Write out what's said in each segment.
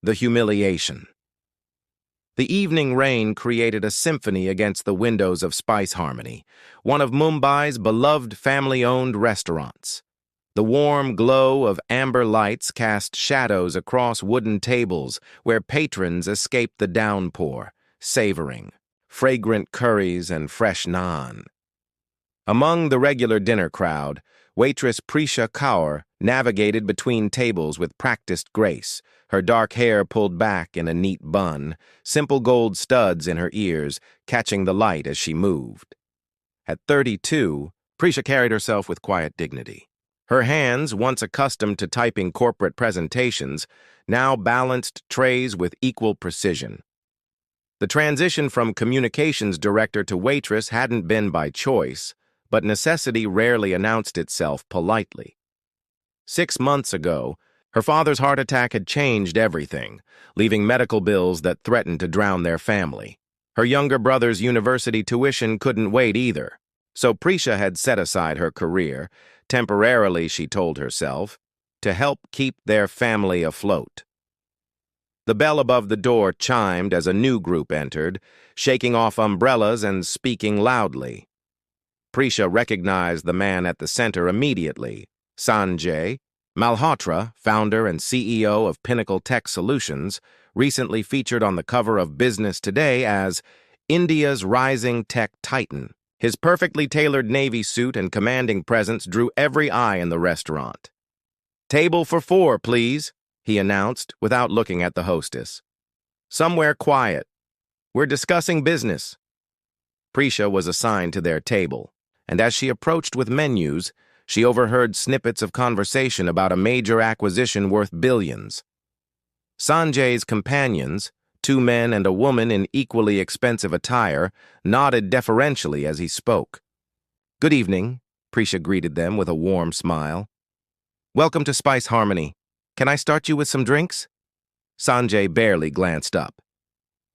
The humiliation. The evening rain created a symphony against the windows of Spice Harmony, one of Mumbai's beloved family-owned restaurants. The warm glow of amber lights cast shadows across wooden tables where patrons escaped the downpour, savoring fragrant curries and fresh naan. Among the regular dinner crowd, waitress Prisha Kaur navigated between tables with practiced grace, her dark hair pulled back in a neat bun, simple gold studs in her ears, catching the light as she moved. At 32, Prisha carried herself with quiet dignity. Her hands, once accustomed to typing corporate presentations, now balanced trays with equal precision. The transition from communications director to waitress hadn't been by choice, but necessity rarely announced itself politely. 6 months ago, her father's heart attack had changed everything, leaving medical bills that threatened to drown their family. Her younger brother's university tuition couldn't wait either, so Prisha had set aside her career, temporarily, she told herself, to help keep their family afloat. The bell above the door chimed as a new group entered, shaking off umbrellas and speaking loudly. Prisha recognized the man at the center immediately, Sanjay Malhotra, founder and CEO of Pinnacle Tech Solutions, recently featured on the cover of Business Today as India's rising tech titan. His perfectly tailored navy suit and commanding presence drew every eye in the restaurant. "Table for 4, please," he announced without looking at the hostess. "Somewhere quiet. We're discussing business." Prisha was assigned to their table, and as she approached with menus, she overheard snippets of conversation about a major acquisition worth billions. Sanjay's companions, 2 men and a woman in equally expensive attire, nodded deferentially as he spoke. "Good evening," Prisha greeted them with a warm smile. "Welcome to Spice Harmony. Can I start you with some drinks?" Sanjay barely glanced up.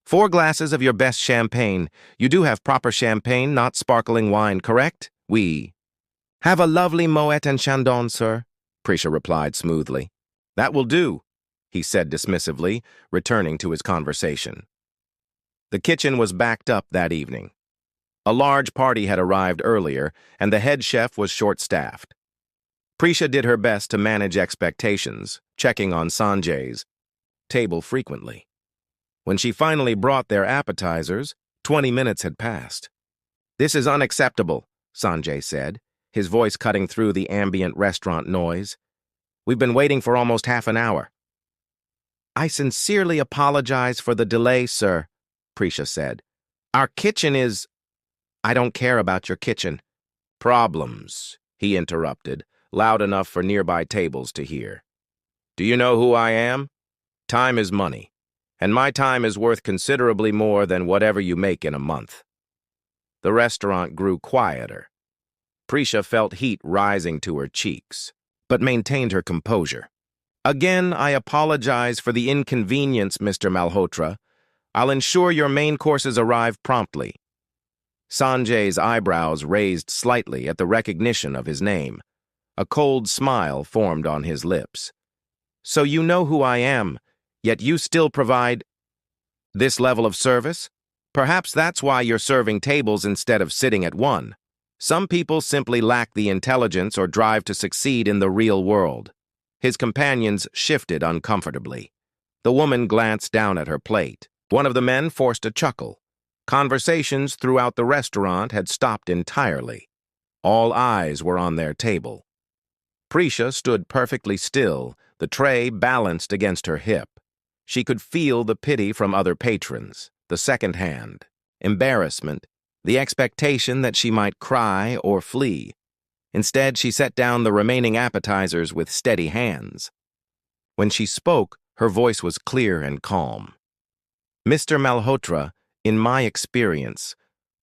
"4 glasses of your best champagne. You do have proper champagne, not sparkling wine, correct?" "We have a lovely Moet and Chandon, sir," Prisha replied smoothly. "That will do," he said dismissively, returning to his conversation. The kitchen was backed up that evening. A large party had arrived earlier, and the head chef was short-staffed. Prisha did her best to manage expectations, checking on Sanjay's table frequently. When she finally brought their appetizers, 20 minutes had passed. "This is unacceptable," Sanjay said, his voice cutting through the ambient restaurant noise. "We've been waiting for almost half an hour." "I sincerely apologize for the delay, sir," Prisha said. "Our kitchen is—" "I don't care about your kitchen." "Problems," he interrupted, loud enough for nearby tables to hear. "Do you know who I am? Time is money, and my time is worth considerably more than whatever you make in a month." The restaurant grew quieter. Prisha felt heat rising to her cheeks, but maintained her composure. "Again, I apologize for the inconvenience, Mr. Malhotra. I'll ensure your main courses arrive promptly." Sanjay's eyebrows raised slightly at the recognition of his name. A cold smile formed on his lips. "So you know who I am, yet you still provide this level of service? Perhaps that's why you're serving tables instead of sitting at one. Some people simply lack the intelligence or drive to succeed in the real world." His companions shifted uncomfortably. The woman glanced down at her plate. One of the men forced a chuckle. Conversations throughout the restaurant had stopped entirely. All eyes were on their table. Prisha stood perfectly still, the tray balanced against her hip. She could feel the pity from other patrons, the second hand, embarrassment, the expectation that she might cry or flee. Instead, she set down the remaining appetizers with steady hands. When she spoke, her voice was clear and calm. "Mr. Malhotra, in my experience,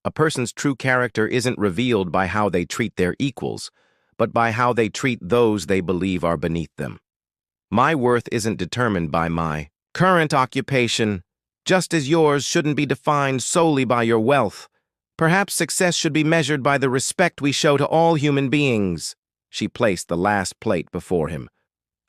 a person's true character isn't revealed by how they treat their equals, but by how they treat those they believe are beneath them. My worth isn't determined by my current occupation, just as yours shouldn't be defined solely by your wealth. Perhaps success should be measured by the respect we show to all human beings." She placed the last plate before him.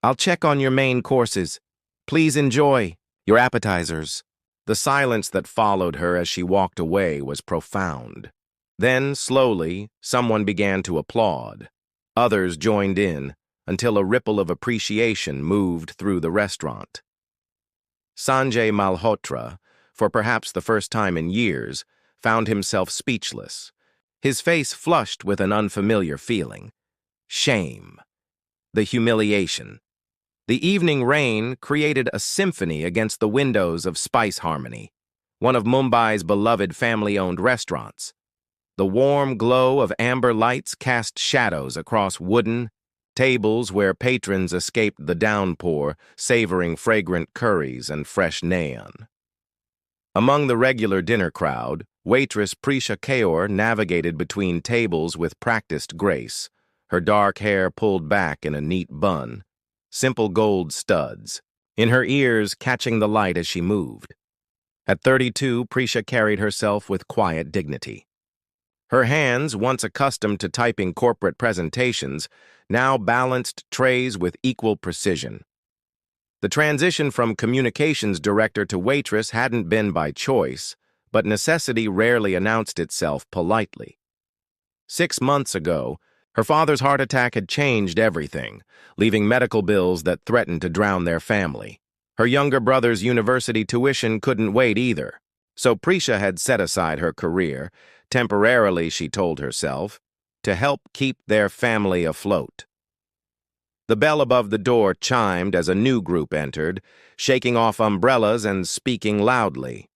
"I'll check on your main courses. Please enjoy." Your appetizers. The silence that followed her as she walked away was profound. Then, slowly, someone began to applaud. Others joined in, until a ripple of appreciation moved through the restaurant. Sanjay Malhotra, for perhaps the first time in years, found himself speechless. His face flushed with an unfamiliar feeling. Shame. The humiliation. The evening rain created a symphony against the windows of Spice Harmony, one of Mumbai's beloved family-owned restaurants. The warm glow of amber lights cast shadows across wooden tables where patrons escaped the downpour, savoring fragrant curries and fresh naan. Among the regular dinner crowd, waitress Prisha Kaur navigated between tables with practiced grace, her dark hair pulled back in a neat bun, simple gold studs, in her ears catching the light as she moved. At 32, Prisha carried herself with quiet dignity. Her hands, once accustomed to typing corporate presentations, now balanced trays with equal precision. The transition from communications director to waitress hadn't been by choice, but necessity rarely announced itself politely. 6 months ago, her father's heart attack had changed everything, leaving medical bills that threatened to drown their family. Her younger brother's university tuition couldn't wait either, so Prisha had set aside her career, temporarily, she told herself, to help keep their family afloat. The bell above the door chimed as a new group entered, shaking off umbrellas and speaking loudly.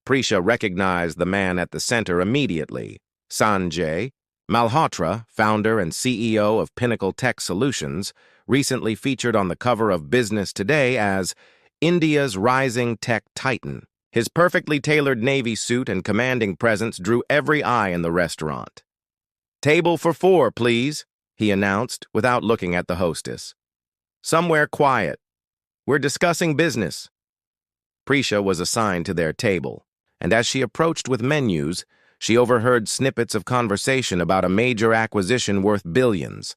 Prisha recognized the man at the center immediately, Sanjay Malhotra, founder and CEO of Pinnacle Tech Solutions, recently featured on the cover of Business Today as India's rising tech titan. His perfectly tailored navy suit and commanding presence drew every eye in the restaurant. "Table for 4, please," he announced without looking at the hostess. "Somewhere quiet. We're discussing business." Prisha was assigned to their table, and as she approached with menus, she overheard snippets of conversation about a major acquisition worth billions.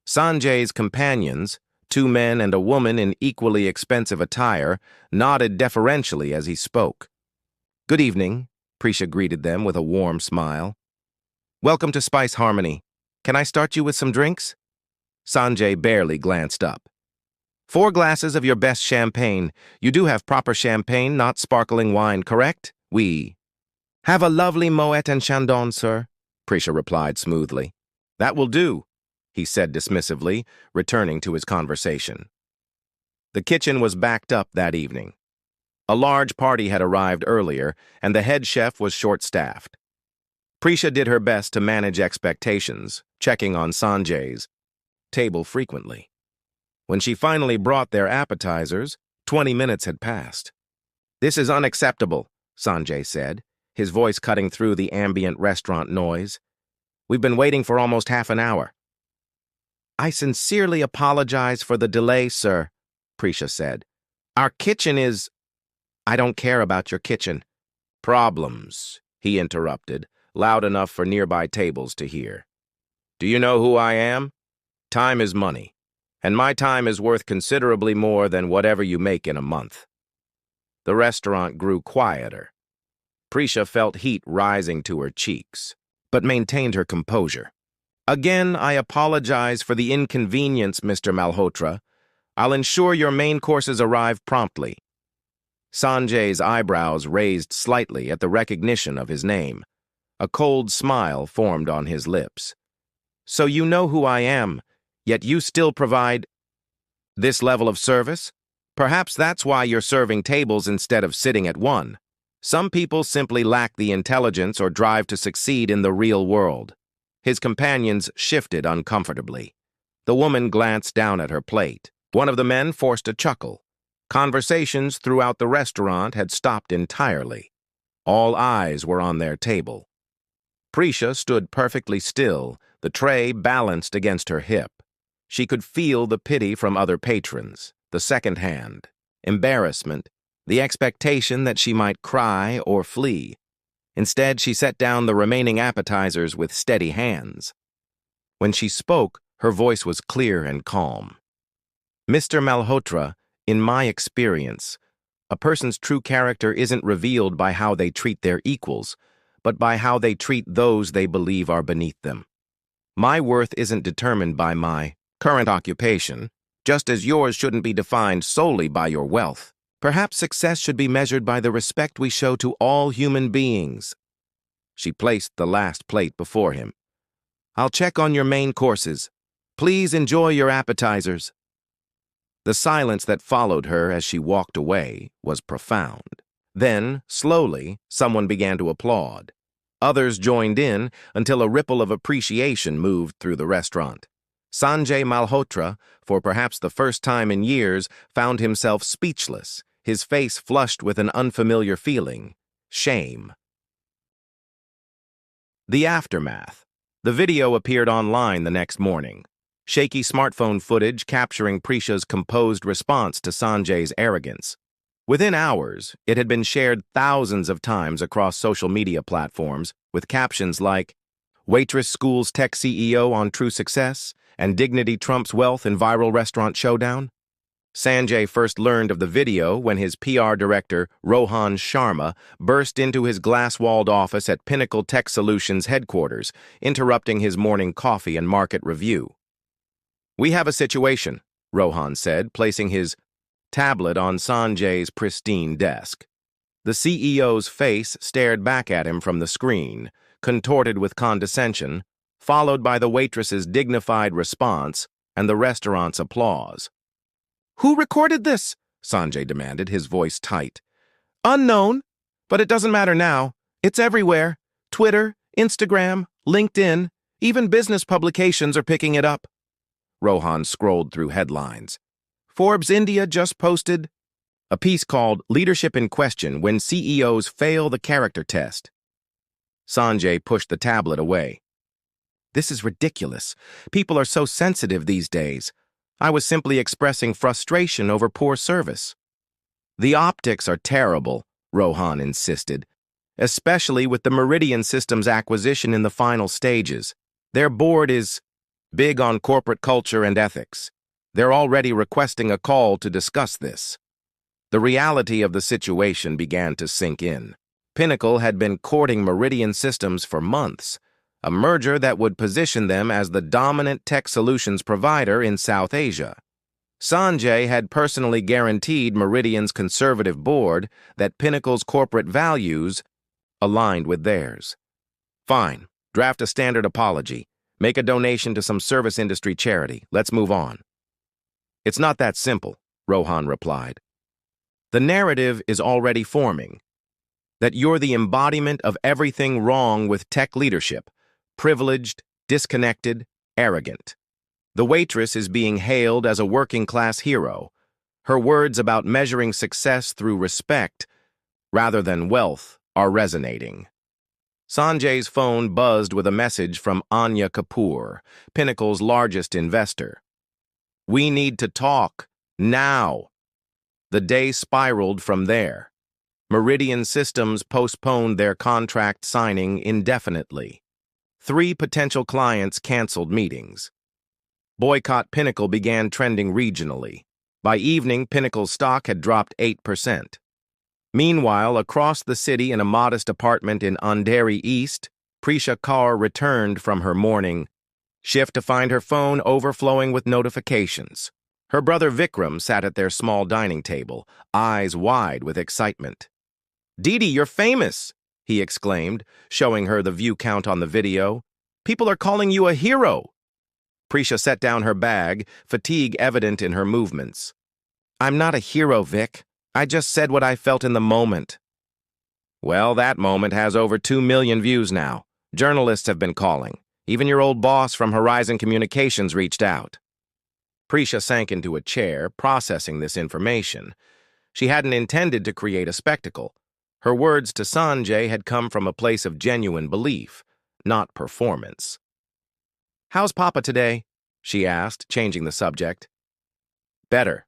Sanjay's companions, 2 men and a woman in equally expensive attire, nodded deferentially as he spoke. "Good evening," Prisha greeted them with a warm smile. "Welcome to Spice Harmony. Can I start you with some drinks?" Sanjay barely glanced up. "4 glasses of your best champagne. You do have proper champagne, not sparkling wine, correct?" "We have a lovely Moet and Chandon, sir," Prisha replied smoothly. "That will do," he said dismissively, returning to his conversation. The kitchen was backed up that evening. A large party had arrived earlier, and the head chef was short-staffed. Prisha did her best to manage expectations, checking on Sanjay's table frequently. When she finally brought their appetizers, 20 minutes had passed. "This is unacceptable," Sanjay said, his voice cutting through the ambient restaurant noise. "We've been waiting for almost half an hour." "I sincerely apologize for the delay, sir," Prisha said. "Our kitchen is—" "I don't care about your kitchen." "Problems," he interrupted, loud enough for nearby tables to hear. "Do you know who I am? Time is money, and my time is worth considerably more than whatever you make in a month." The restaurant grew quieter. Prisha felt heat rising to her cheeks, but maintained her composure. "Again, I apologize for the inconvenience, Mr. Malhotra. I'll ensure your main courses arrive promptly." Sanjay's eyebrows raised slightly at the recognition of his name. A cold smile formed on his lips. "So you know who I am, yet you still provide this level of service? Perhaps that's why you're serving tables instead of sitting at one. Some people simply lack the intelligence or drive to succeed in the real world." His companions shifted uncomfortably. The woman glanced down at her plate. One of the men forced a chuckle. Conversations throughout the restaurant had stopped entirely. All eyes were on their table. Prisha stood perfectly still, the tray balanced against her hip. She could feel the pity from other patrons, the second hand, embarrassment, the expectation that she might cry or flee. Instead, she set down the remaining appetizers with steady hands. When she spoke, her voice was clear and calm. "Mr. Malhotra, in my experience, A person's true character isn't revealed by how they treat their equals, but by how they treat those they believe are beneath them. My worth isn't determined by my current occupation, just as yours shouldn't be defined solely by your wealth. Perhaps success should be measured by the respect we show to all human beings. She placed the last plate before him. I'll check on your main courses. Please enjoy your appetizers. The silence that followed her as she walked away was profound. Then, slowly, someone began to applaud. Others joined in until a ripple of appreciation moved through the restaurant. Sanjay Malhotra, for perhaps the first time in years, found himself speechless, his face flushed with an unfamiliar feeling: shame. The aftermath. The video appeared online the next morning. Shaky smartphone footage capturing Prisha's composed response to Sanjay's arrogance. Within hours, it had been shared thousands of times across social media platforms with captions like, "Waitress schools tech CEO on true success," and "Dignity trumps wealth in viral restaurant showdown." Sanjay first learned of the video when his PR director, Rohan Sharma, burst into his glass-walled office at Pinnacle Tech Solutions headquarters, interrupting his morning coffee and market review. "We have a situation," Rohan said, placing his tablet on Sanjay's pristine desk. The CEO's face stared back at him from the screen, contorted with condescension, followed by the waitress's dignified response and the restaurant's applause. "Who recorded this?" Sanjay demanded, his voice tight. "Unknown, but it doesn't matter now. It's everywhere. Twitter, Instagram, LinkedIn, even business publications are picking it up." Rohan scrolled through headlines. Forbes India just posted a piece called "Leadership in Question When CEOs Fail the Character Test." Sanjay pushed the tablet away. "This is ridiculous. People are so sensitive these days. I was simply expressing frustration over poor service." "The optics are terrible," Rohan insisted, "especially with the Meridian Systems acquisition in the final stages. Their board is big on corporate culture and ethics. They're already requesting a call to discuss this." The reality of the situation began to sink in. Pinnacle had been courting Meridian Systems for months, a merger that would position them as the dominant tech solutions provider in South Asia. Sanjay had personally guaranteed Meridian's conservative board that Pinnacle's corporate values aligned with theirs. "Fine, draft a standard apology. Make a donation to some service industry charity. Let's move on." "It's not that simple," Rohan replied. "The narrative is already forming. That you're the embodiment of everything wrong with tech leadership: privileged, disconnected, arrogant. The waitress is being hailed as a working-class hero. Her words about measuring success through respect rather than wealth are resonating." Sanjay's phone buzzed with a message from Anya Kapoor, Pinnacle's largest investor. "We need to talk, now." The day spiraled from there. Meridian Systems postponed their contract signing indefinitely. 3 potential clients canceled meetings. Boycott Pinnacle began trending regionally. By evening, Pinnacle's stock had dropped 8%. Meanwhile, across the city in a modest apartment in Andheri East, Prisha Kaur returned from her morning shift to find her phone overflowing with notifications. Her brother Vikram sat at their small dining table, eyes wide with excitement. "Didi, you're famous!" he exclaimed, showing her the view count on the video. "People are calling you a hero." Prisha set down her bag, fatigue evident in her movements. "I'm not a hero, Vic. I just said what I felt in the moment." "Well, that moment has over 2 million views now. Journalists have been calling. Even your old boss from Horizon Communications reached out." Prisha sank into a chair, processing this information. She hadn't intended to create a spectacle. Her words to Sanjay had come from a place of genuine belief, not performance. "How's Papa today?" she asked, changing the subject. "Better."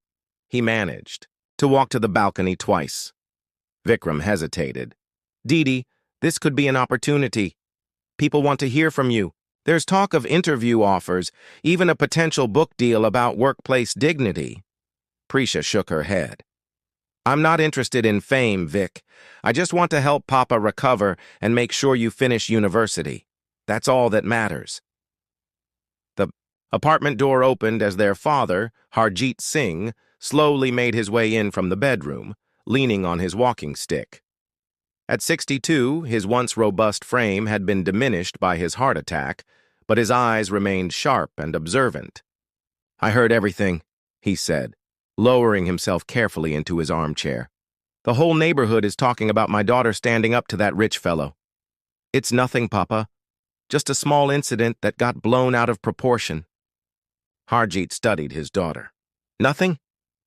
He managed to walk to the balcony twice. Vikram hesitated. "Didi, this could be an opportunity. People want to hear from you. There's talk of interview offers, even a potential book deal about workplace dignity." Prisha shook her head. I'm not interested in fame, Vic. I just want to help Papa recover and make sure you finish university. That's all that matters. The apartment door opened as their father, Harjeet Singh, slowly made his way in from the bedroom, leaning on his walking stick. At 62, his once robust frame had been diminished by his heart attack, but his eyes remained sharp and observant. "I heard everything," he said, lowering himself carefully into his armchair. "The whole neighborhood is talking about my daughter standing up to that rich fellow." "It's nothing, Papa. Just a small incident that got blown out of proportion." Harjeet studied his daughter. "Nothing?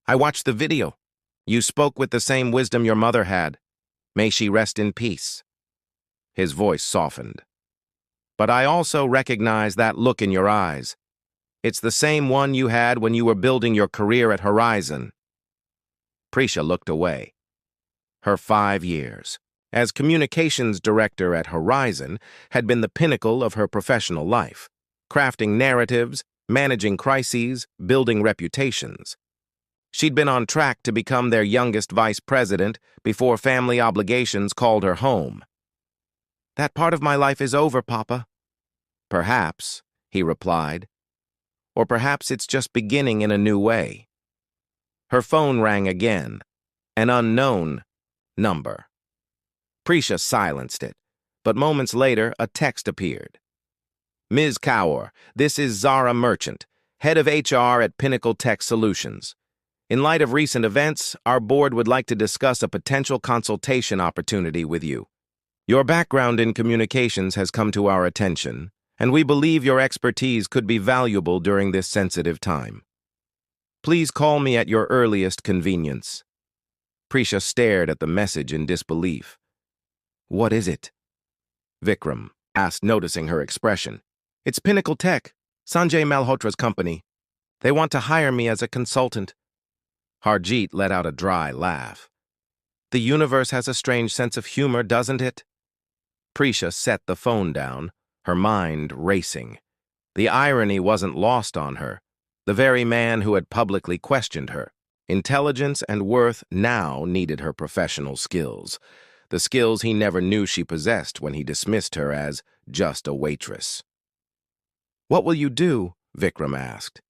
I watched the video. You spoke with the same wisdom your mother had. May she rest in peace." His voice softened. "But I also recognize that look in your eyes. It's the same one you had when you were building your career at Horizon." Prisha looked away. Her 5 years as communications director at Horizon had been the pinnacle of her professional life, crafting narratives, managing crises, building reputations. She'd been on track to become their youngest vice president before family obligations called her home. "That part of my life is over, Papa." "Perhaps," he replied. "Or perhaps it's just beginning in a new way." Her phone rang again, an unknown number. Prisha silenced it, but moments later a text appeared. "Ms. Kaur, this is Zara Merchant, head of HR at Pinnacle Tech Solutions. In light of recent events, our board would like to discuss a potential consultation opportunity with you. Your background in communications has come to our attention, and we believe your expertise could be valuable during this sensitive time. Please call me at your earliest convenience." Prisha stared at the message in disbelief. "What is it?" Vikram asked, noticing her expression. "It's Pinnacle Tech, Sanjay Malhotra's company. They want to hire me as a consultant." Harjeet let out a dry laugh. "The universe has a strange sense of humor, doesn't it?" Prisha set the phone down, her mind racing. The irony wasn't lost on her. The very man who had publicly questioned her, intelligence and worth, now needed her professional skills. The skills he never knew she possessed when he dismissed her as just a waitress. "What will you do?" Vikram asked.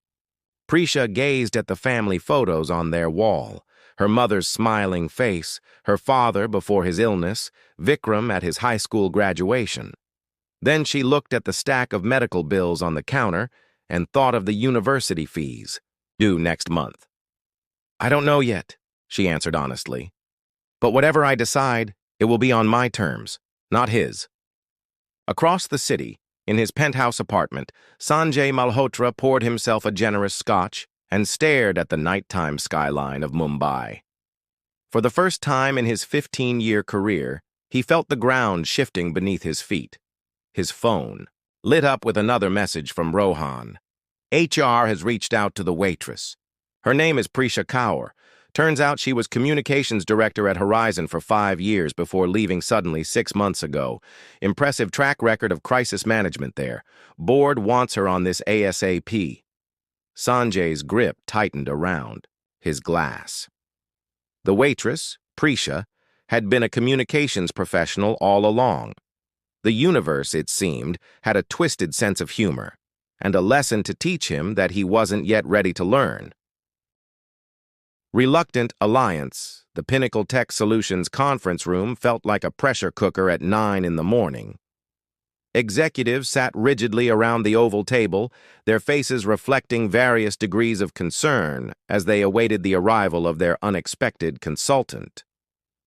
Prisha gazed at the family photos on their wall, her mother's smiling face, her father before his illness, Vikram at his high school graduation. Then she looked at the stack of medical bills on the counter and thought of the university fees, due next month. "I don't know yet," she answered honestly. "But whatever I decide, it will be on my terms, not his." Across the city, in his penthouse apartment, Sanjay Malhotra poured himself a generous scotch and stared at the nighttime skyline of Mumbai. For the first time in his 15-year career, he felt the ground shifting beneath his feet. His phone lit up with another message from Rohan. "HR has reached out to the waitress. Her name is Prisha Kaur. Turns out she was communications director at Horizon for 5 years before leaving suddenly 6 months ago. Impressive track record of crisis management there. Board wants her on this ASAP." Sanjay's grip tightened around his glass. The waitress, Prisha, had been a communications professional all along. The universe, it seemed, had a twisted sense of humor, and a lesson to teach him that he wasn't yet ready to learn. Reluctant alliance, the Pinnacle Tech Solutions conference room felt like a pressure cooker at 9 in the morning. Executives sat rigidly around the oval table, their faces reflecting various degrees of concern as they awaited the arrival of their unexpected consultant.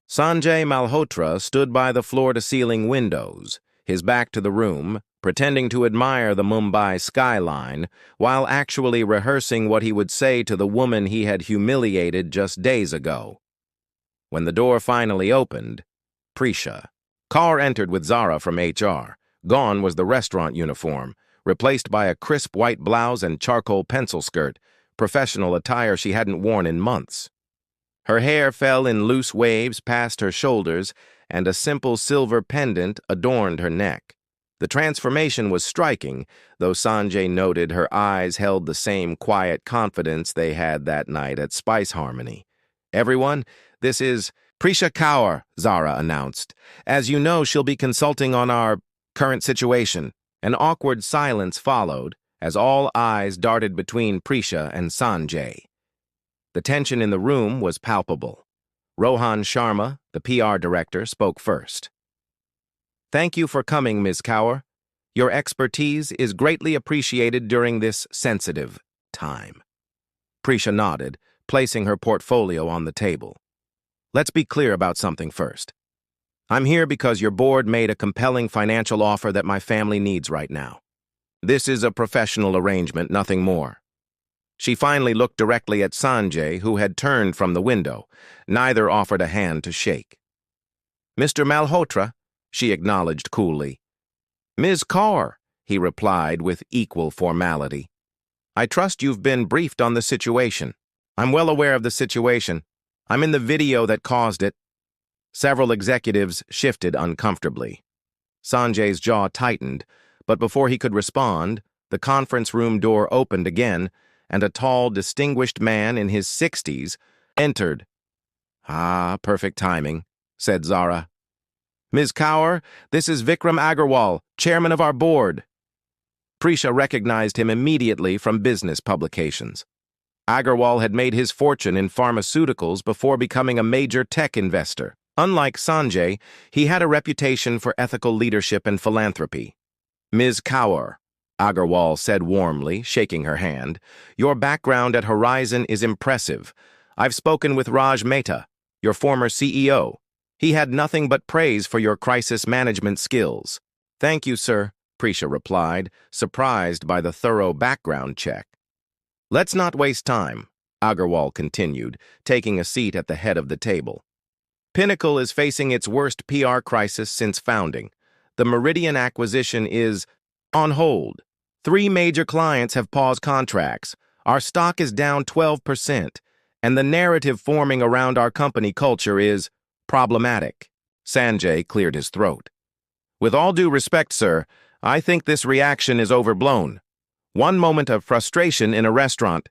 Sanjay Malhotra stood by the floor-to-ceiling windows, his back to the room, pretending to admire the Mumbai skyline, while actually rehearsing what he would say to the woman he had humiliated just days ago. When the door finally opened, Prisha Kaur entered with Zara from HR. Gone was the restaurant uniform, replaced by a crisp white blouse and charcoal pencil skirt, professional attire she hadn't worn in months. Her hair fell in loose waves past her shoulders, and a simple silver pendant adorned her neck. The transformation was striking, though Sanjay noted her eyes held the same quiet confidence they had that night at Spice Harmony. "Everyone, This is Prisha Kaur, Zara announced. As you know, she'll be consulting on our current situation. An awkward silence followed as all eyes darted between Prisha and Sanjay. The tension in the room was palpable. Rohan Sharma, the PR director, spoke first. Thank you for coming, Ms. Kaur. Your expertise is greatly appreciated during this sensitive time. Prisha nodded, placing her portfolio on the table. Let's be clear about something first. I'm here because your board made a compelling financial offer that my family needs right now. This is a professional arrangement, nothing more. She finally looked directly at Sanjay, who had turned from the window. Neither offered a hand to shake. Mr. Malhotra, she acknowledged coolly. Ms. Kaur, he replied with equal formality. I trust you've been briefed on the situation. I'm well aware of the situation. I'm in the video that caused it. Several executives shifted uncomfortably. Sanjay's jaw tightened, but before he could respond, the conference room door opened again, and a tall, distinguished man in his 60s entered. Ah, perfect timing, said Zara. Ms. Kaur, this is Vikram Agarwal, chairman of our board. Prisha recognized him immediately from business publications. Agarwal had made his fortune in pharmaceuticals before becoming a major tech investor. Unlike Sanjay, he had a reputation for ethical leadership and philanthropy. Ms. Kaur, Agarwal said warmly, shaking her hand, your background at Horizon is impressive. I've spoken with Raj Mehta, your former CEO. He had nothing but praise for your crisis management skills. Thank you, sir, Prisha replied, surprised by the thorough background check. Let's not waste time, Agarwal continued, taking a seat at the head of the table. Pinnacle is facing its worst PR crisis since founding. The Meridian acquisition is on hold. 3 major clients have paused contracts. Our stock is down 12%, and the narrative forming around our company culture is problematic. Sanjay cleared his throat. With all due respect, sir, I think this reaction is overblown. One moment of frustration in a restaurant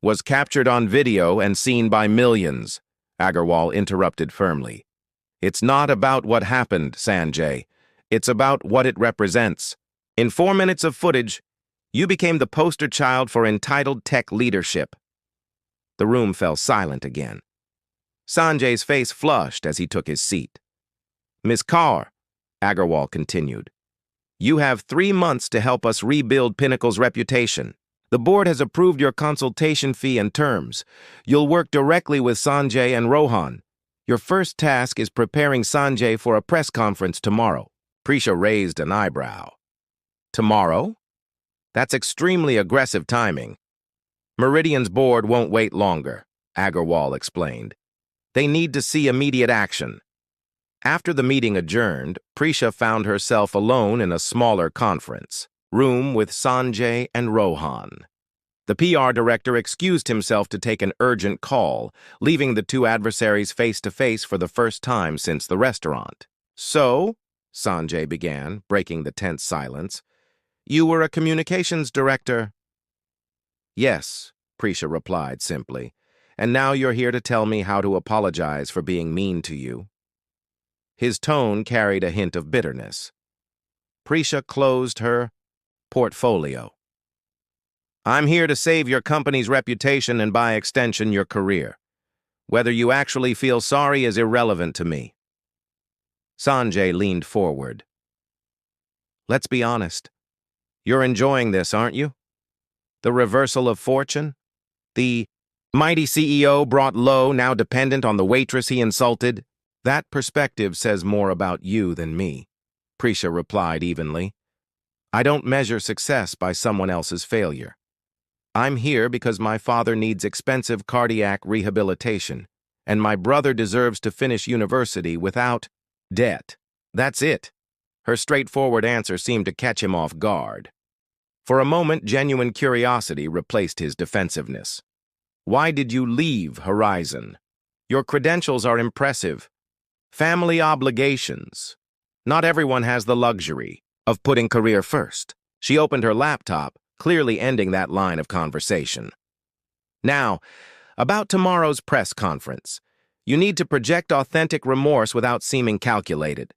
was captured on video and seen by millions, Agarwal interrupted firmly. It's not about what happened, Sanjay. It's about what it represents. In 4 minutes of footage, you became the poster child for entitled tech leadership. The room fell silent again. Sanjay's face flushed as he took his seat. Ms. Kaur, Agarwal continued, you have 3 months to help us rebuild Pinnacle's reputation. The board has approved your consultation fee and terms. You'll work directly with Sanjay and Rohan. Your first task is preparing Sanjay for a press conference tomorrow. Prisha raised an eyebrow. Tomorrow? That's extremely aggressive timing. Meridian's board won't wait longer, Agarwal explained. They need to see immediate action. After the meeting adjourned, Prisha found herself alone in a smaller conference room with Sanjay and Rohan. The PR director excused himself to take an urgent call, leaving the 2 adversaries face-to-face for the first time since the restaurant. So, Sanjay began, breaking the tense silence, you were a communications director? Yes, Prisha replied simply, and now you're here to tell me how to apologize for being mean to you. His tone carried a hint of bitterness. Prisha closed her portfolio. I'm here to save your company's reputation and by extension your career. Whether you actually feel sorry is irrelevant to me. Sanjay leaned forward. Let's be honest. You're enjoying this, aren't you? The reversal of fortune? The mighty CEO brought low, now dependent on the waitress he insulted? That perspective says more about you than me, Prisha replied evenly. I don't measure success by someone else's failure. I'm here because my father needs expensive cardiac rehabilitation, and my brother deserves to finish university without debt. That's it. Her straightforward answer seemed to catch him off guard. For a moment, genuine curiosity replaced his defensiveness. Why did you leave Horizon? Your credentials are impressive. Family obligations. Not everyone has the luxury of putting career first. She opened her laptop, clearly ending that line of conversation. Now, about tomorrow's press conference. You need to project authentic remorse without seeming calculated.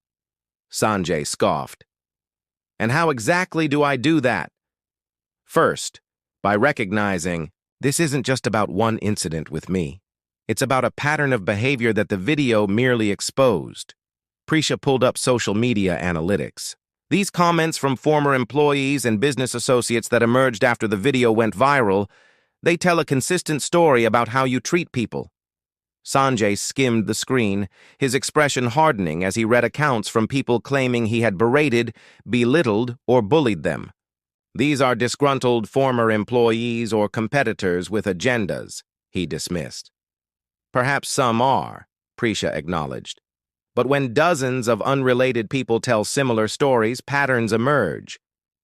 Sanjay scoffed. And how exactly do I do that? First, by recognizing this isn't just about one incident with me. It's about a pattern of behavior that the video merely exposed. Prisha pulled up social media analytics. These comments from former employees and business associates that emerged after the video went viral, they tell a consistent story about how you treat people. Sanjay skimmed the screen, his expression hardening as he read accounts from people claiming he had berated, belittled, or bullied them. These are disgruntled former employees or competitors with agendas, he dismissed. Perhaps some are, Prisha acknowledged. But when dozens of unrelated people tell similar stories, patterns emerge.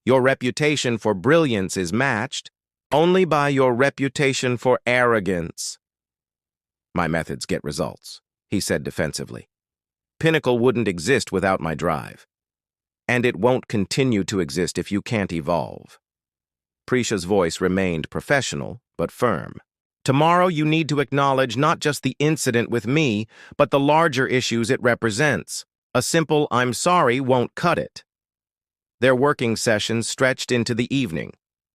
Your reputation for brilliance is matched only by your reputation for arrogance. My methods get results, he said defensively. Pinnacle wouldn't exist without my drive. And it won't continue to exist if you can't evolve. Prisha's voice remained professional, but firm. Tomorrow you need to acknowledge not just the incident with me, but the larger issues it represents. A simple "I'm sorry" won't cut it. Their working sessions stretched into the evening.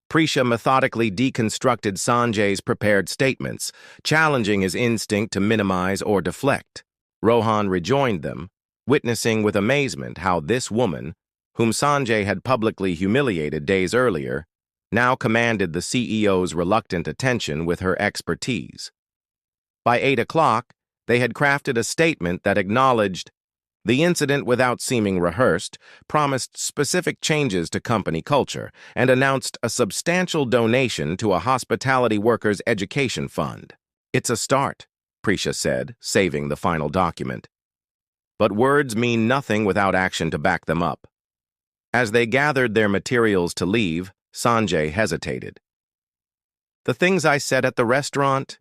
Prisha methodically deconstructed Sanjay's prepared statements, challenging his instinct to minimize or deflect. Rohan rejoined them, witnessing with amazement how this woman, whom Sanjay had publicly humiliated days earlier, now commanded the CEO's reluctant attention with her expertise. By 8 o'clock, they had crafted a statement that acknowledged the incident without seeming rehearsed, promised specific changes to company culture, and announced a substantial donation to a hospitality workers' education fund. It's a start, Prisha said, saving the final document. But words mean nothing without action to back them up. As they gathered their materials to leave, Sanjay hesitated. The things I said at the restaurant,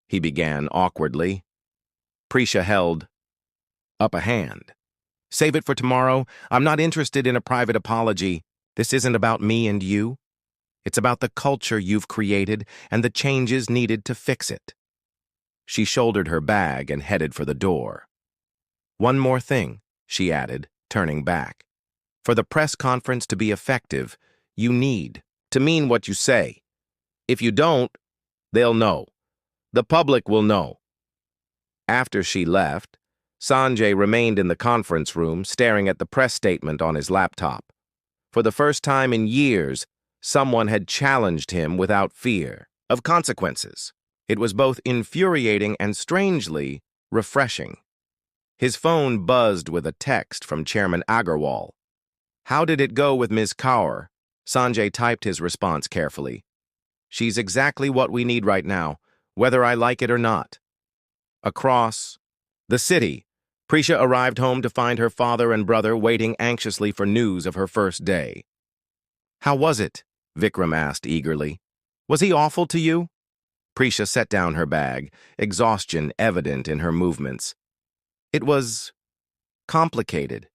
he began awkwardly. Prisha held up a hand. Save it for tomorrow. I'm not interested in a private apology. This isn't about me and you. It's about the culture you've created and the changes needed to fix it. She shouldered her bag and headed for the door. One more thing, she added, turning back. For the press conference to be effective, you need to mean what you say. If you don't, they'll know. The public will know. After she left, Sanjay remained in the conference room, staring at the press statement on his laptop. For the first time in years, someone had challenged him without fear of consequences. It was both infuriating and strangely refreshing. His phone buzzed with a text from Chairman Agarwal. How did it go with Ms. Kaur? Sanjay typed his response carefully. She's exactly what we need right now, whether I like it or not. Across the city, Prisha arrived home to find her father and brother waiting anxiously for news of her first day. How was it? Vikram asked eagerly. Was he awful to you? Prisha set down her bag, exhaustion evident in her movements. It was complicated.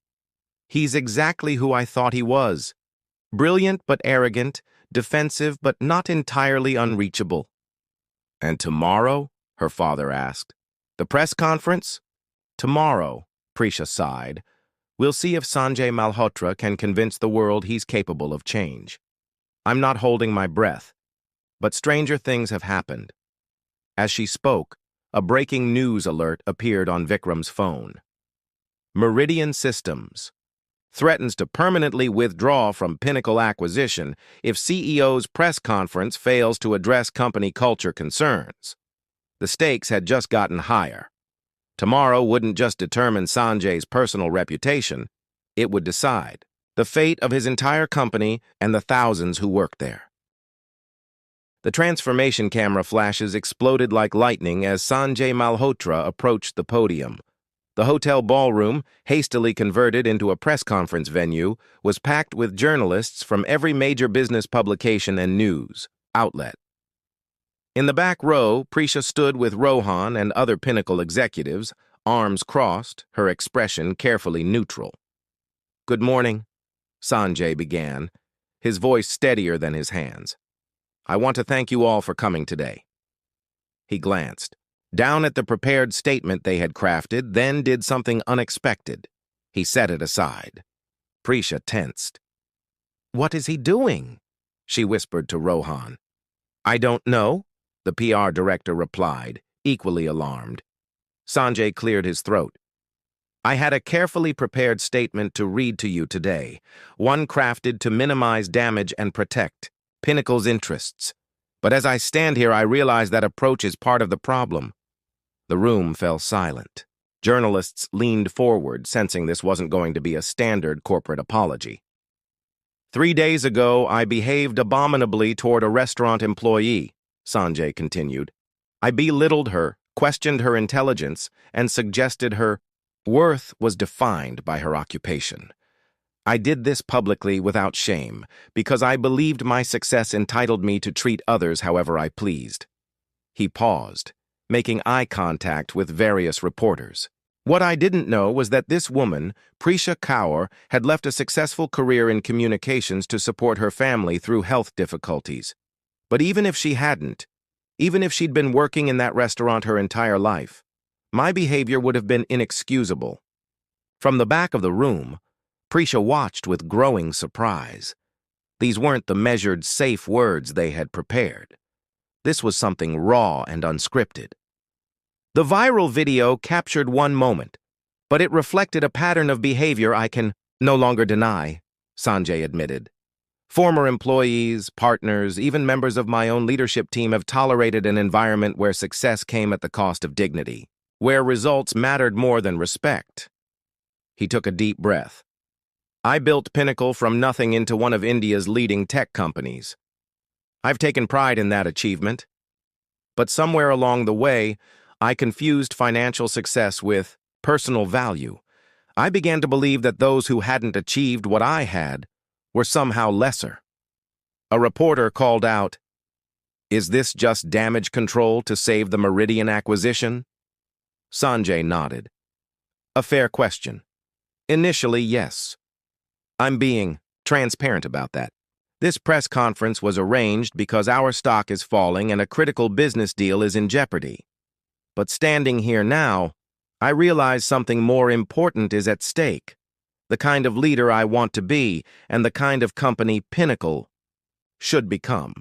He's exactly who I thought he was. Brilliant but arrogant, defensive but not entirely unreachable. And tomorrow? Her father asked. The press conference? Tomorrow, Prisha sighed. We'll see if Sanjay Malhotra can convince the world he's capable of change. I'm not holding my breath, but stranger things have happened. As she spoke, a breaking news alert appeared on Vikram's phone. Meridian Systems threatens to permanently withdraw from Pinnacle acquisition if CEO's press conference fails to address company culture concerns. The stakes had just gotten higher. Tomorrow wouldn't just determine Sanjay's personal reputation, it would decide the fate of his entire company and the thousands who work there. The transformation camera flashes exploded like lightning as Sanjay Malhotra approached the podium. The hotel ballroom, hastily converted into a press conference venue, was packed with journalists from every major business publication and news outlet. In the back row, Prisha stood with Rohan and other Pinnacle executives, arms crossed, her expression carefully neutral. Good morning, Sanjay began, his voice steadier than his hands. I want to thank you all for coming today. He glanced, down at the prepared statement they had crafted, then did something unexpected. He set it aside. Prisha tensed. "What is he doing?" she whispered to Rohan. "I don't know," the PR director replied, equally alarmed. Sanjay cleared his throat. "I had a carefully prepared statement to read to you today, one crafted to minimize damage and protect Pinnacle's interests. But as I stand here, I realize that approach is part of the problem." The room fell silent. Journalists leaned forward, sensing this wasn't going to be a standard corporate apology. "3 days ago, I behaved abominably toward a restaurant employee," Sanjay continued. "I belittled her, questioned her intelligence, and suggested her worth was defined by her occupation. I did this publicly without shame, because I believed my success entitled me to treat others however I pleased." He paused, making eye contact with various reporters. "What I didn't know was that this woman, Prisha Kaur, had left a successful career in communications to support her family through health difficulties. But even if she hadn't, even if she'd been working in that restaurant her entire life, my behavior would have been inexcusable." From the back of the room, Prisha watched with growing surprise. These weren't the measured, safe words they had prepared. This was something raw and unscripted. "The viral video captured one moment, but it reflected a pattern of behavior I can no longer deny," Sanjay admitted. "Former employees, partners, even members of my own leadership team have tolerated an environment where success came at the cost of dignity, where results mattered more than respect." He took a deep breath. "I built Pinnacle from nothing into one of India's leading tech companies. I've taken pride in that achievement. But somewhere along the way, I confused financial success with personal value. I began to believe that those who hadn't achieved what I had were somehow lesser." A reporter called out, "Is this just damage control to save the Meridian acquisition?" Sanjay nodded. "A fair question. Initially, yes. I'm being transparent about that. This press conference was arranged because our stock is falling and a critical business deal is in jeopardy. But standing here now, I realize something more important is at stake. The kind of leader I want to be and the kind of company Pinnacle should become."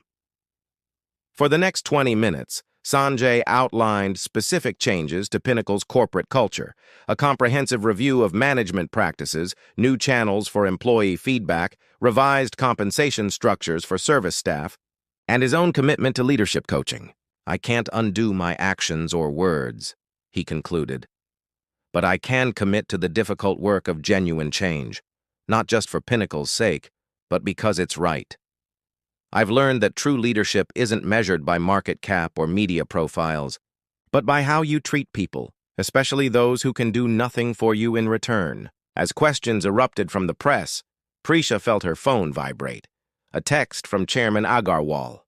For the next 20 minutes, Sanjay outlined specific changes to Pinnacle's corporate culture, a comprehensive review of management practices, new channels for employee feedback, revised compensation structures for service staff, and his own commitment to leadership coaching. "I can't undo my actions or words," he concluded. "But I can commit to the difficult work of genuine change, not just for Pinnacle's sake, but because it's right. I've learned that true leadership isn't measured by market cap or media profiles, but by how you treat people, especially those who can do nothing for you in return." As questions erupted from the press, Prisha felt her phone vibrate. A text from Chairman Agarwal.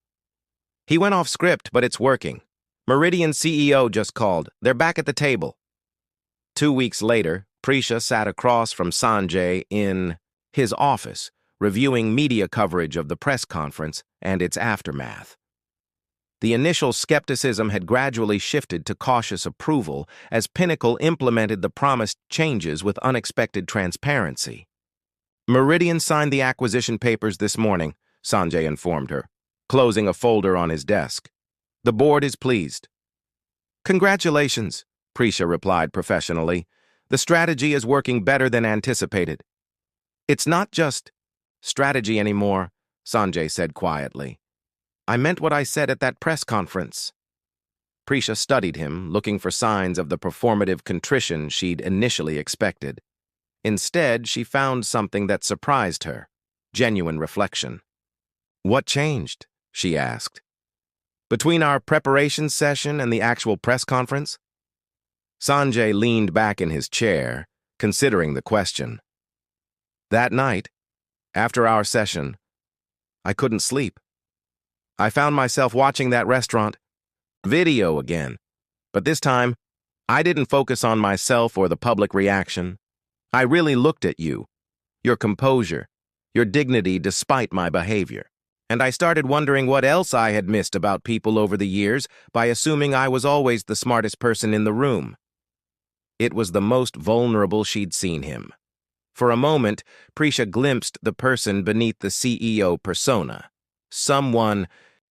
"He went off script, but it's working. Meridian CEO just called. They're back at the table." 2 weeks later, Prisha sat across from Sanjay in his office, reviewing media coverage of the press conference and its aftermath. The initial skepticism had gradually shifted to cautious approval as Pinnacle implemented the promised changes with unexpected transparency. "Meridian signed the acquisition papers this morning," Sanjay informed her, closing a folder on his desk. "The board is pleased." "Congratulations," Prisha replied professionally. "The strategy is working better than anticipated." "It's not just strategy anymore," Sanjay said quietly. "I meant what I said at that press conference." Prisha studied him, looking for signs of the performative contrition she'd initially expected. Instead, she found something that surprised her, genuine reflection. "What changed?" she asked. "Between our preparation session and the actual press conference?" Sanjay leaned back in his chair, considering the question. "That night, after our session, I couldn't sleep. I found myself watching that restaurant video again, but this time, I didn't focus on myself or the public reaction. I really looked at you, your composure, your dignity despite my behavior. And I started wondering what else I had missed about people over the years by assuming I was always the smartest person in the room. It was the most vulnerable she'd seen him. For a moment, Prisha glimpsed the person beneath the CEO persona, someone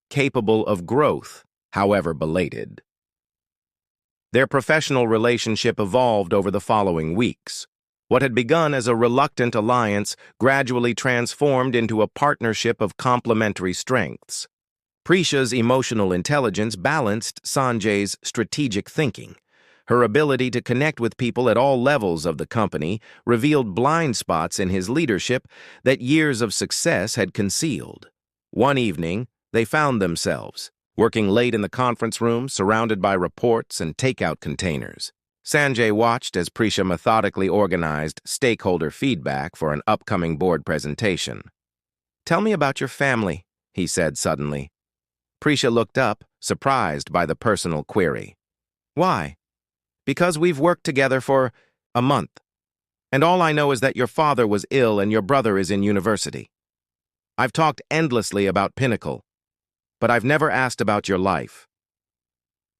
capable of growth, however belated. Their professional relationship evolved over the following weeks. What had begun as a reluctant alliance gradually transformed into a partnership of complementary strengths. Prisha's emotional intelligence balanced Sanjay's strategic thinking. Her ability to connect with people at all levels of the company revealed blind spots in his leadership that years of success had concealed. One evening, they found themselves working late in the conference room, surrounded by reports and takeout containers. Sanjay watched as Prisha methodically organized stakeholder feedback for an upcoming board presentation. "Tell me about your family," he said suddenly. Prisha looked up, surprised by the personal query. "Why?" "Because we've worked together for a month, and all I know is that your father was ill and your brother is in university. I've talked endlessly about Pinnacle, but I've never asked about your life."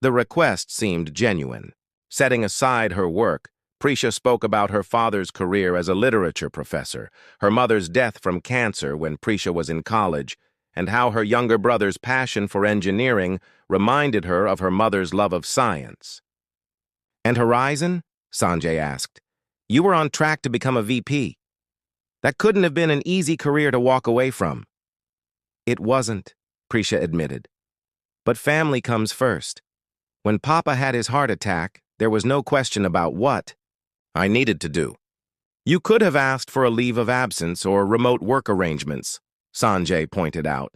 The request seemed genuine. Setting aside her work, Prisha spoke about her father's career as a literature professor, her mother's death from cancer when Prisha was in college, and how her younger brother's passion for engineering reminded her of her mother's love of science. "And Horizon?" Sanjay asked. "You were on track to become a VP. That couldn't have been an easy career to walk away from." "It wasn't," Prisha admitted. "But family comes first. When Papa had his heart attack, there was no question about what I needed to do." "You could have asked for a leave of absence or remote work arrangements," Sanjay pointed out.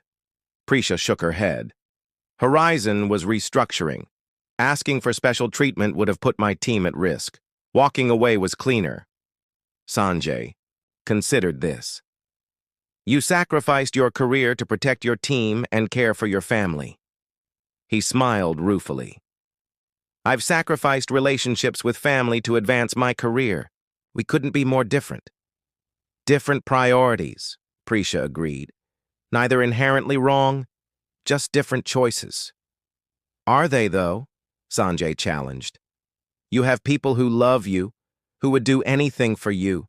Prisha shook her head. "Horizon was restructuring. Asking for special treatment would have put my team at risk. Walking away was cleaner." Sanjay considered this. "You sacrificed your career to protect your team and care for your family." He smiled ruefully. "I've sacrificed relationships with family to advance my career. We couldn't be more different." "Different priorities," Prisha agreed. "Neither inherently wrong, just different choices." "Are they, though?" Sanjay challenged. "You have people who love you, who would do anything for you.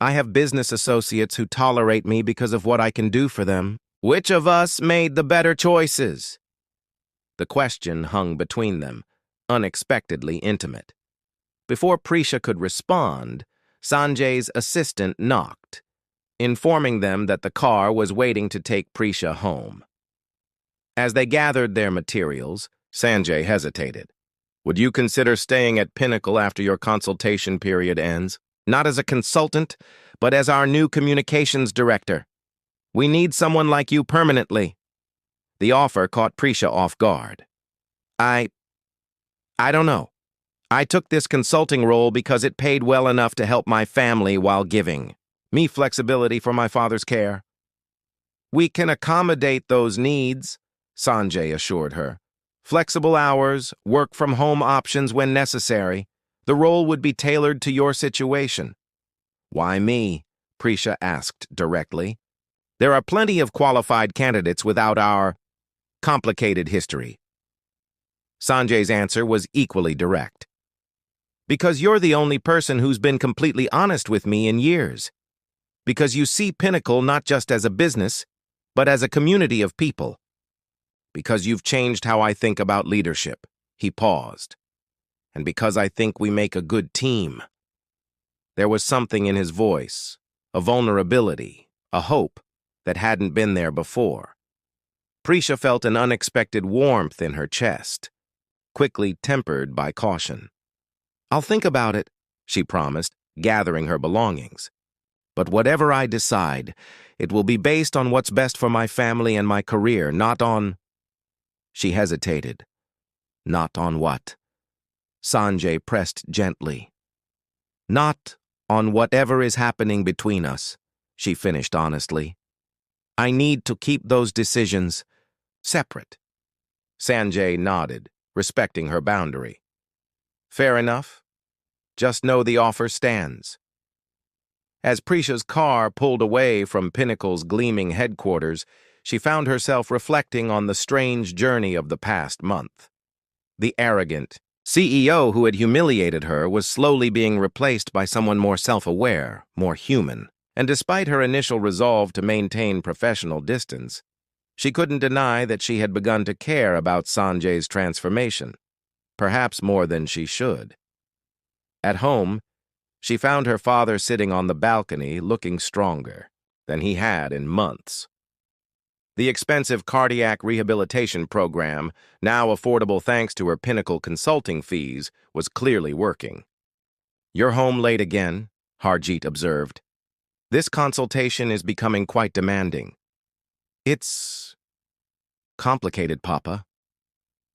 I have business associates who tolerate me because of what I can do for them. Which of us made the better choices?" The question hung between them, unexpectedly intimate. Before Prisha could respond, Sanjay's assistant knocked, informing them that the car was waiting to take Prisha home. As they gathered their materials, Sanjay hesitated. "Would you consider staying at Pinnacle after your consultation period ends? Not as a consultant, but as our new communications director. We need someone like you permanently." The offer caught Prisha off guard. I don't know. I took this consulting role because it paid well enough to help my family while giving me flexibility for my father's care." "We can accommodate those needs," Sanjay assured her. "Flexible hours, work-from-home options when necessary. The role would be tailored to your situation." "Why me?" Prisha asked directly. "There are plenty of qualified candidates without our complicated history." Sanjay's answer was equally direct. "Because you're the only person who's been completely honest with me in years. Because you see Pinnacle not just as a business, but as a community of people. Because you've changed how I think about leadership." He paused. "And because I think we make a good team." There was something in his voice, a vulnerability, a hope that hadn't been there before. Prisha felt an unexpected warmth in her chest, quickly tempered by caution. "I'll think about it," she promised, gathering her belongings. "But whatever I decide, it will be based on what's best for my family and my career, not on—" She hesitated. "Not on what?" Sanjay pressed gently. "Not on whatever is happening between us," she finished honestly. "I need to keep those decisions separate." Sanjay nodded, respecting her boundary. "Fair enough. Just know the offer stands." As Prisha's car pulled away from Pinnacle's gleaming headquarters, she found herself reflecting on the strange journey of the past month. The arrogant CEO who had humiliated her was slowly being replaced by someone more self-aware, more human. And despite her initial resolve to maintain professional distance, she couldn't deny that she had begun to care about Sanjay's transformation, perhaps more than she should. At home, she found her father sitting on the balcony looking stronger than he had in months. The expensive cardiac rehabilitation program, now affordable thanks to her Pinnacle consulting fees, was clearly working. "You're home late again," Harjeet observed. "This consultation is becoming quite demanding." "It's complicated, Papa."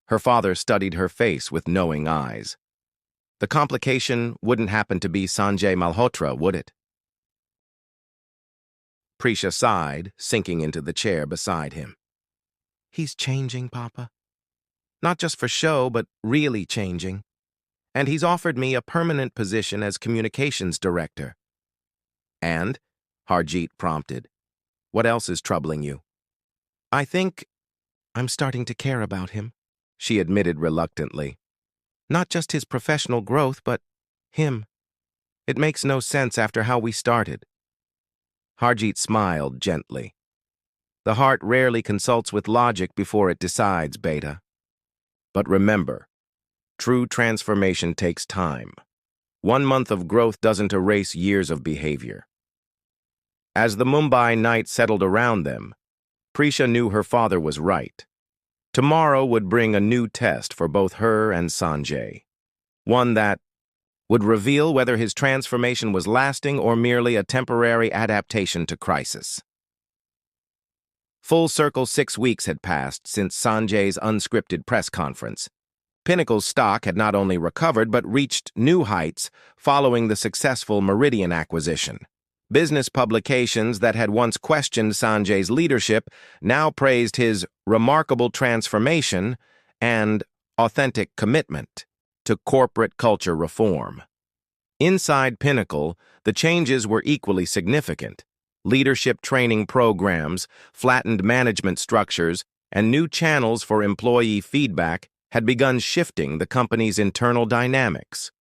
Her father studied her face with knowing eyes. "The complication wouldn't happen to be Sanjay Malhotra, would it?" Prisha sighed, sinking into the chair beside him. "He's changing, Papa. Not just for show, but really changing. And he's offered me a permanent position as communications director." "And?" Harjeet prompted. "What else is troubling you?" "I think I'm starting to care about him," she admitted reluctantly. "Not just his professional growth, but him. It makes no sense after how we started." Harjeet smiled gently. "The heart rarely consults with logic before it decides, Beta. But remember, true transformation takes time. 1 month of growth doesn't erase years of behavior." As the Mumbai night settled around them, Prisha knew her father was right. Tomorrow would bring a new test for both her and Sanjay. One that would reveal whether his transformation was lasting or merely a temporary adaptation to crisis. Full circle 6 weeks had passed since Sanjay's unscripted press conference. Pinnacle's stock had not only recovered but reached new heights following the successful Meridian acquisition. Business publications that had once questioned Sanjay's leadership now praised his remarkable transformation and authentic commitment to corporate culture reform. Inside Pinnacle, the changes were equally significant. Leadership training programs, flattened management structures, and new channels for employee feedback had begun shifting the company's internal dynamics.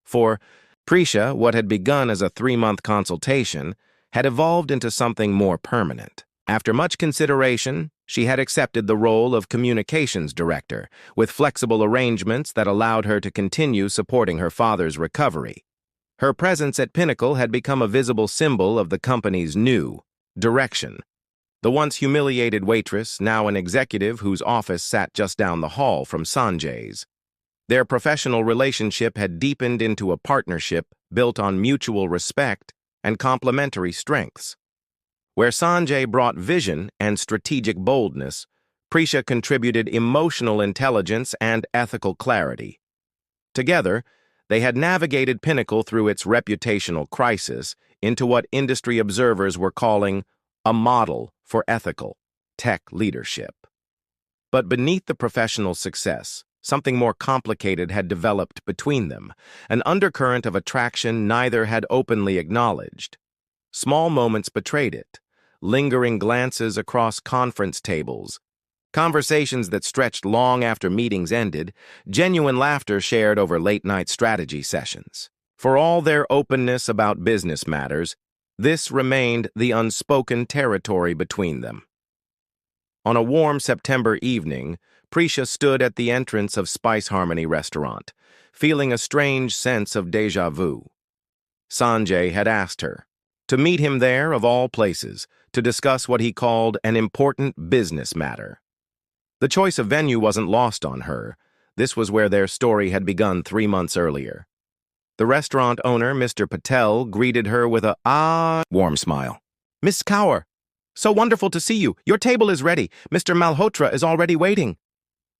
For Prisha, what had begun as a 3-month consultation had evolved into something more permanent. After much consideration, she had accepted the role of communications director, with flexible arrangements that allowed her to continue supporting her father's recovery. Her presence at Pinnacle had become a visible symbol of the company's new direction. The once humiliated Waitress, now an executive whose office sat just down the hall from Sanjay's. Their professional relationship had deepened into a partnership built on mutual respect and complementary strengths. Where Sanjay brought vision and strategic boldness, Prisha contributed emotional intelligence and ethical clarity. Together, they had navigated Pinnacle through its reputational crisis into what industry observers were calling a model for ethical tech leadership. But beneath the professional success, something more complicated had developed between them, an undercurrent of attraction neither had openly acknowledged. Small moments betrayed it, lingering glances across conference tables, conversations that stretched long after meetings ended, genuine laughter shared over late-night strategy sessions. For all their openness about business matters, this remained the unspoken territory between them. On a warm September evening, Prisha stood at the entrance of Spice Harmony restaurant, feeling a strange sense of déjà vu. Sanjay had asked her to meet him there, of all places, to discuss what he called an important business matter. The choice of venue wasn't lost on her. This was where their story had begun 3 months earlier. The restaurant owner, Mr. Patel, greeted her with a warm smile. "Miss Kaur, so wonderful to see you. Your table is ready. Mr. Malhotra is already waiting."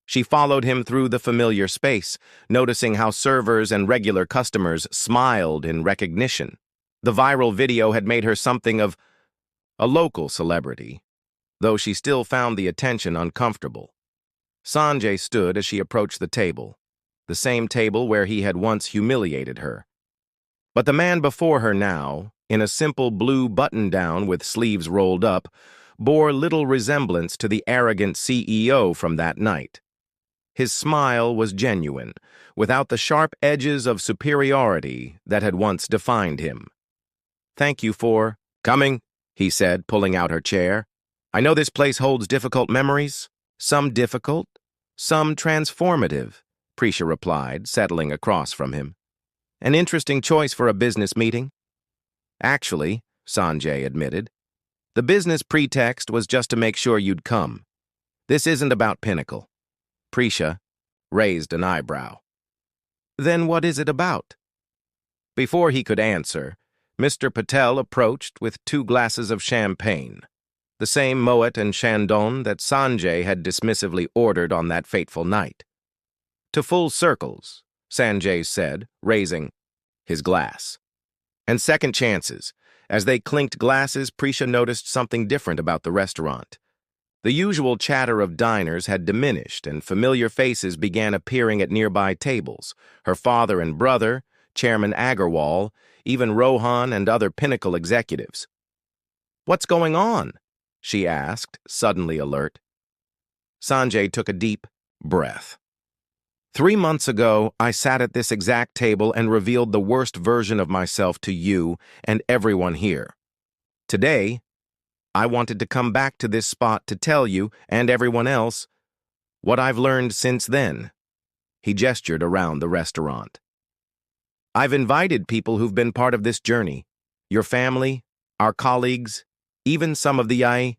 She followed him through the familiar space, noticing how servers and regular customers smiled in recognition. The viral video had made her something of a local celebrity, though she still found the attention uncomfortable. Sanjay stood as she approached the table, the same table where he had once humiliated her. But the man before her now, in a simple blue button-down with sleeves rolled up, bore little resemblance to the arrogant CEO from that night. His smile was genuine, without the sharp edges of superiority that had once defined him. "Thank you for coming," he said, pulling out her chair. "I know this place holds difficult memories, some difficult, some transformative," Prisha replied, settling across from him. "An interesting choice for a business meeting." "Actually," Sanjay admitted, "the business pretext was just to make sure you'd come. This isn't about Pinnacle." Prisha raised an eyebrow. "Then what is it about?" Before he could answer, Mr. Patel approached with 2 glasses of champagne, the same Moet and Chandon that Sanjay had dismissively ordered on that fateful night. "To full circles," Sanjay said, raising his glass. "And second chances." As they clinked glasses, Prisha noticed something different about the restaurant. The usual chatter of diners had diminished, and familiar faces began appearing at nearby tables. Her father and brother, Chairman Agarwal, even Rohan and other Pinnacle executives. "What's going on?" she asked, suddenly alert. Sanjay took a deep breath. 3 months ago, I sat at this exact table and revealed the worst version of myself to you and everyone here. Today, I wanted to come back to this spot to tell you, and everyone else, what I've learned since then." He gestured around the restaurant. "I've invited people who've been part of this journey. Your family, our colleagues, even some of the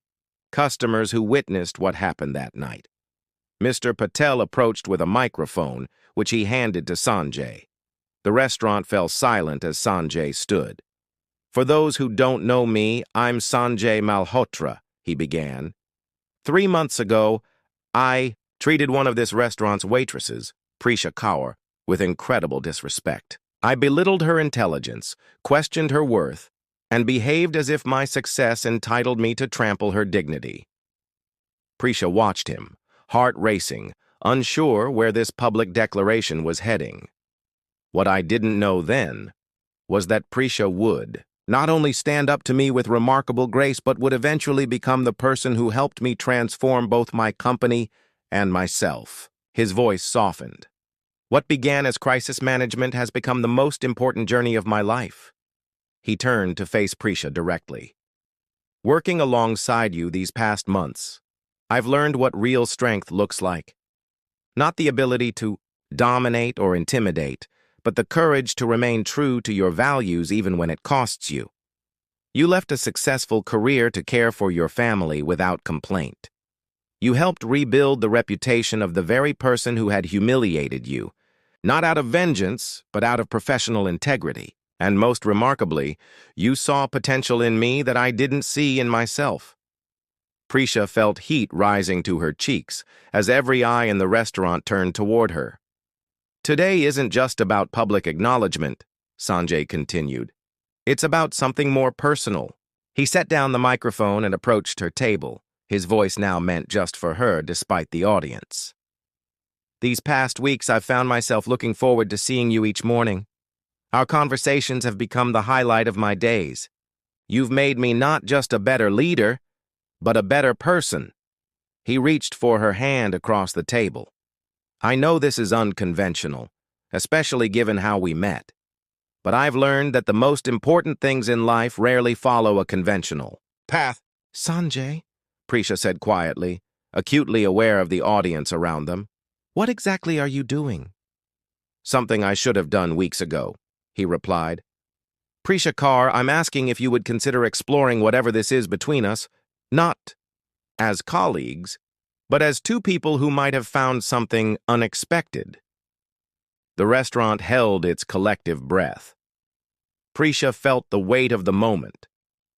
customers who witnessed what happened that night." Mr. Patel approached with a microphone, which he handed to Sanjay. The restaurant fell silent as Sanjay stood. "For those who don't know me, I'm Sanjay Malhotra," he began. 3 months ago, I treated one of this restaurant's waitresses, Prisha Kaur, with incredible disrespect. I belittled her intelligence, questioned her worth, and behaved as if my success entitled me to trample her dignity." Prisha watched him, heart racing, unsure where this public declaration was heading. What I didn't know then was that Prisha would not only stand up to me with remarkable grace, but would eventually become the person who helped me transform both my company and myself. His voice softened. "What began as crisis management has become the most important journey of my life." He turned to face Prisha directly. "Working alongside you these past months, I've learned what real strength looks like. Not the ability to dominate or intimidate, but the courage to remain true to your values even when it costs you. You left a successful career to care for your family without complaint. You helped rebuild the reputation of the very person who had humiliated you, not out of vengeance, but out of professional integrity. And most remarkably, you saw potential in me that I didn't see in myself." Prisha felt heat rising to her cheeks as every eye in the restaurant turned toward her. "Today isn't just about public acknowledgement," Sanjay continued. "It's about something more personal." He set down the microphone and approached her table, his voice now meant just for her despite the audience. "These past weeks I've found myself looking forward to seeing you each morning. Our conversations have become the highlight of my days. You've made me not just a better leader, but a better person." He reached for her hand across the table. "I know this is unconventional, especially given how we met. But I've learned that the most important things in life rarely follow a conventional path." "Sanjay," Prisha said quietly, acutely aware of the audience around them, "what exactly are you doing?" "Something I should have done weeks ago," he replied. "Prisha Kaur, I'm asking if you would consider exploring whatever this is between us, not as colleagues, but as 2 people who might have found something unexpected." The restaurant held its collective breath. Prisha felt the weight of the moment,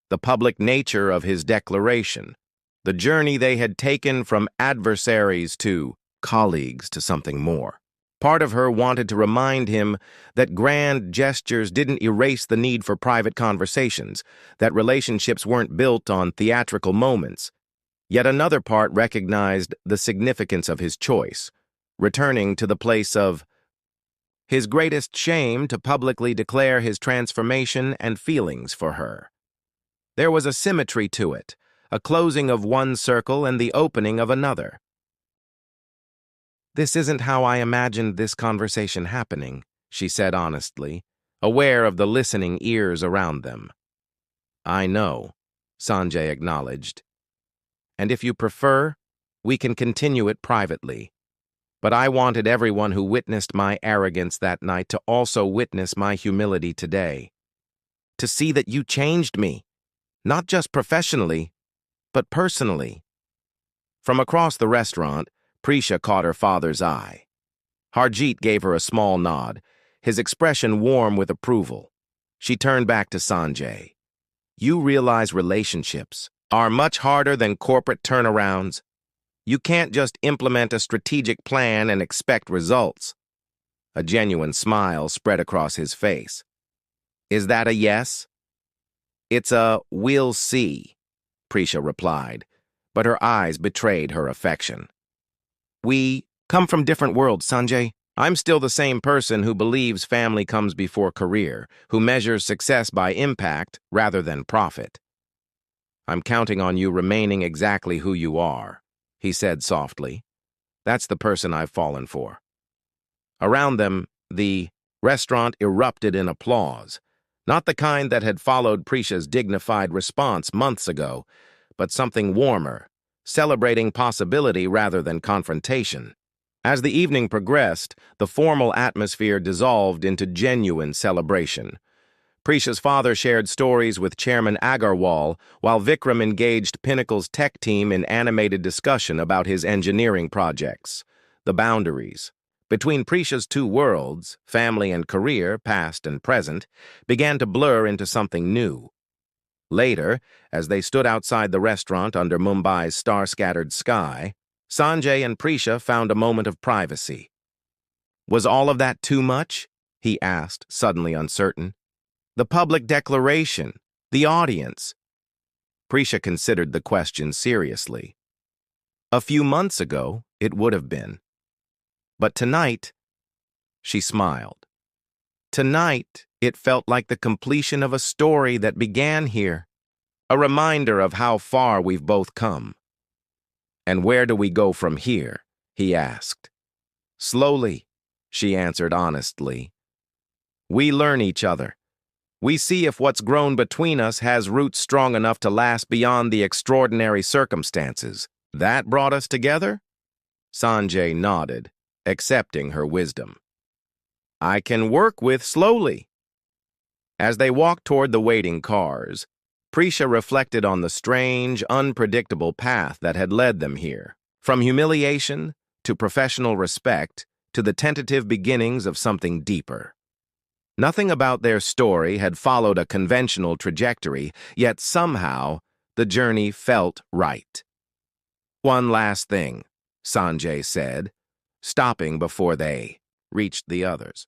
the public nature of his declaration, the journey they had taken from adversaries to colleagues to something more. Part of her wanted to remind him that grand gestures didn't erase the need for private conversations, that relationships weren't built on theatrical moments. Yet another part recognized the significance of his choice, returning to the place of his greatest shame to publicly declare his transformation and feelings for her. There was a symmetry to it, a closing of one circle and the opening of another. "This isn't how I imagined this conversation happening," she said honestly, aware of the listening ears around them. "I know," Sanjay acknowledged. "And if you prefer, we can continue it privately. But I wanted everyone who witnessed my arrogance that night to also witness my humility today. To see that you changed me, not just professionally, but personally." From across the restaurant, Prisha caught her father's eye. Harjeet gave her a small nod, his expression warm with approval. She turned back to Sanjay. "You realize relationships are much harder than corporate turnarounds. You can't just implement a strategic plan and expect results." A genuine smile spread across his face. "Is that a yes?" "It's a we'll see," Prisha replied, but her eyes betrayed her affection. "We come from different worlds, Sanjay. I'm still the same person who believes family comes before career, who measures success by impact rather than profit." "I'm counting on you remaining exactly who you are," he said softly. "That's the person I've fallen for." Around them, the restaurant erupted in applause, not the kind that had followed Prisha's dignified response months ago, but something warmer, celebrating possibility rather than confrontation. As the evening progressed, the formal atmosphere dissolved into genuine celebration. Prisha's father shared stories with Chairman Agarwal, while Vikram engaged Pinnacle's tech team in animated discussion about his engineering projects. The boundaries between Prisha's two worlds, family and career, past and present, began to blur into something new. Later, as they stood outside the restaurant under Mumbai's star-scattered sky, Sanjay and Prisha found a moment of privacy. "Was all of that too much?" he asked, suddenly uncertain. "The public declaration, the audience." Prisha considered the question seriously. A few months ago, it would have been. But tonight, she smiled. Tonight, it felt like the completion of a story that began here, a reminder of how far we've both come. "And where do we go from here?" he asked. "Slowly," she answered honestly. "We learn each other. We see if what's grown between us has roots strong enough to last beyond the extraordinary circumstances. That brought us together?" Sanjay nodded, accepting her wisdom. "I can work with slowly." As they walked toward the waiting cars, Prisha reflected on the strange, unpredictable path that had led them here. From humiliation to professional respect to the tentative beginnings of something deeper. Nothing about their story had followed a conventional trajectory, yet somehow the journey felt right. "One last thing," Sanjay said, stopping before they reached the others.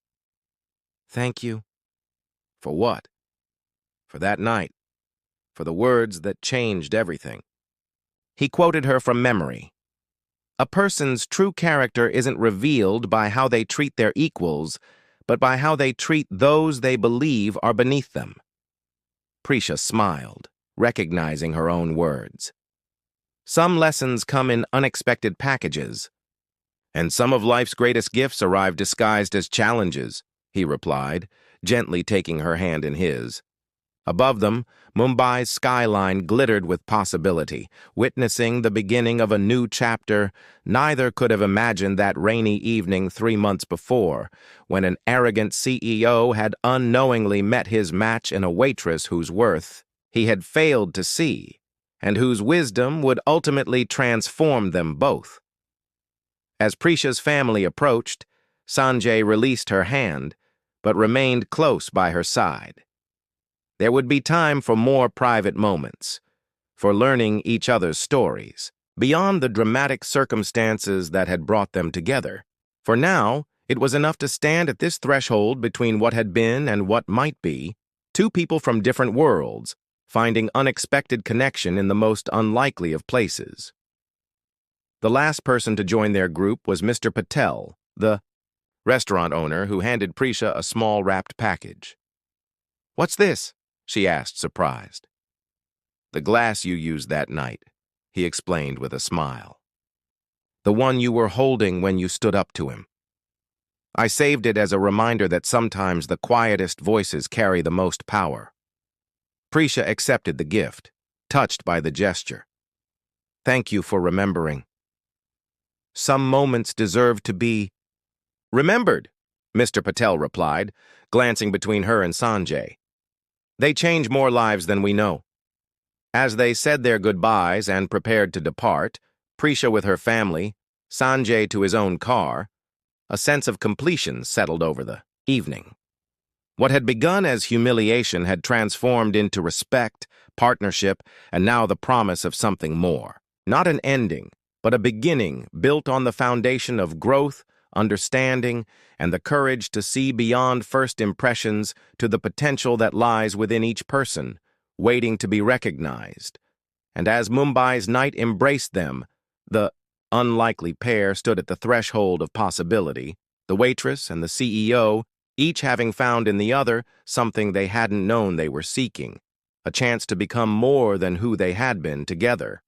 "Thank you." "For what?" "For that night. For the words that changed everything." He quoted her from memory. "A person's true character isn't revealed by how they treat their equals, but by how they treat those they believe are beneath them." Prisha smiled, recognizing her own words. "Some lessons come in unexpected packages, and some of life's greatest gifts arrive disguised as challenges," he replied, gently taking her hand in his. Above them, Mumbai's skyline glittered with possibility. Witnessing the beginning of a new chapter, neither could have imagined that rainy evening 3 months before, when an arrogant CEO had unknowingly met his match in a waitress whose worth he had failed to see, and whose wisdom would ultimately transform them both. As Prisha's family approached, Sanjay released her hand, but remained close by her side. There would be time for more private moments, for learning each other's stories, beyond the dramatic circumstances that had brought them together. For now, it was enough to stand at this threshold between what had been and what might be, two people from different worlds, finding unexpected connection in the most unlikely of places. The last person to join their group was Mr. Patel, the restaurant owner, who handed Prisha a small wrapped package. "What's this?" she asked, surprised. "The glass you used that night," he explained with a smile. "The one you were holding when you stood up to him. I saved it as a reminder that sometimes the quietest voices carry the most power." Prisha accepted the gift, touched by the gesture. "Thank you for remembering. Some moments deserve to be remembered," Mr. Patel replied, glancing between her and Sanjay. "They change more lives than we know." As they said their goodbyes and prepared to depart, Prisha with her family, Sanjay to his own car, a sense of completion settled over the evening. What had begun as humiliation had transformed into respect, partnership, and now the promise of something more. Not an ending, but a beginning built on the foundation of growth, understanding, and the courage to see beyond first impressions to the potential that lies within each person, waiting to be recognized. And as Mumbai's night embraced them, the unlikely pair stood at the threshold of possibility, the waitress and the CEO, each having found in the other something they hadn't known they were seeking, a chance to become more than who they had been together.